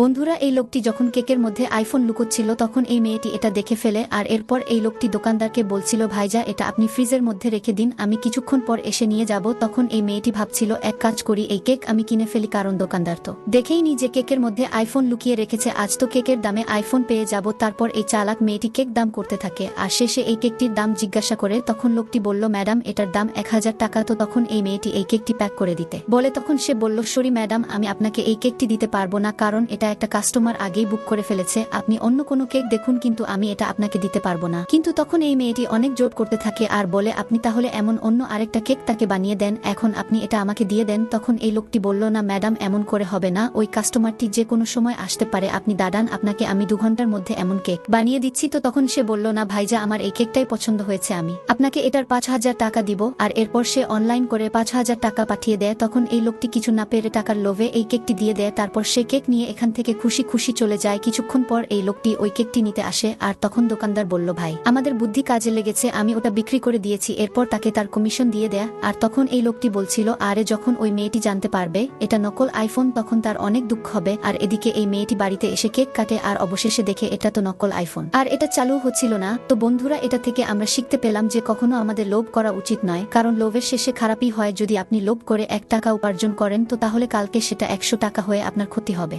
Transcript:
বন্ধুরা, এই লোকটি যখন কেকের মধ্যে আইফোন লুকোচ্ছিল তখন এই মেয়েটি এটা দেখে ফেলে, আর এরপর এই লোকটি দোকানদারকে বলছিল, ভাইজা এটা আপনি ফ্রিজের মধ্যে রেখে দিন, আমি কিছুক্ষণ পর এসে নিয়ে যাব। তখন এই মেয়েটি ভাবছিল, এক কাজ করি, এই কেক আমি কিনে ফেলি, কারণ দোকানদার তো দেখেই নি যে কেকের মধ্যে আইফোন লুকিয়ে রেখেছে, আজ তো কেকের দামে আইফোন পেয়ে যাব। তারপর এই চালাক মেয়েটি কেক দাম করতে থাকে, আর শেষে এই কেকটির দাম জিজ্ঞাসা করে। তখন লোকটি বলল, ম্যাডাম এটার দাম 1000 টাকা। তো তখন এই মেয়েটি এই কেকটি প্যাক করে দিতে বলে, তখন সে বলল, সরি ম্যাডাম, আমি আপনাকে এই কেকটি দিতে পারবো না, কারণ এটা একটা কাস্টমার আগেই বুক করে ফেলেছে, আপনি অন্য কোনো কেক দেখুন, কিন্তু আমি এটা আপনাকে দিতে পারবো না। কিন্তু তখন এই মেয়েটি অনেক জোর করতে থাকে আর বলে, আপনি তাহলে এমন অন্য আরেকটা কেক তাকে বানিয়ে দেন, এখন আপনি এটা আমাকে দিয়ে দেন। তখন এই লোকটি বলল, না ম্যাডাম, এমন করে হবে না, ওই কাস্টমারটি যে কোনো সময় আসতে পারে, আপনি দাঁড়ান, আপনাকে আমি 2 ঘন্টার মধ্যে এমন কেক বানিয়ে দিচ্ছি। তো তখন সে বলল, না ভাইজা, আমার এই কেকটাই পছন্দ হয়েছে, আমি আপনাকে এটার 5000 টাকা দিব। আর এরপর সে অনলাইন করে 5000 টাকা পাঠিয়ে দেয়। তখন এই লোকটি কিছু না পেরে টাকার লোভে এই কেকটি দিয়ে দেয়। তারপর সে কেক নিয়ে এখান থেকে খুশি খুশি চলে যায়। কিছুক্ষণ পর এই লোকটি ওই কেকটি নিতে আসে, আর তখন দোকানদার বলল, ভাই আমাদের বুদ্ধি কাজে লেগেছে, আমি ওটা বিক্রি করে দিয়েছি, এরপর তাকে তার কমিশন দিয়ে দেয়া। আর তখন এই লোকটি বলছিল, আরে যখন ওই মেয়েটি জানতে পারবে এটা নকল আইফোন, তখন তার অনেক দুঃখ হবে। আর এদিকে এই মেয়েটি বাড়িতে এসে কেক কাটে, আর অবশেষে দেখে এটা তো নকল আইফোন, আর এটা চালু হচ্ছিল না। তো বন্ধুরা, এটা থেকে আমরা শিখতে পেলাম যে কখনো আমাদের লোভ করা উচিত নয়, কারণ লোভের শেষে খারাপই হয়। যদি আপনি লোভ করে 1 টাকা উপার্জন করেন, তো তাহলে কালকে সেটা 100 টাকা হয়ে আপনার ক্ষতি হবে।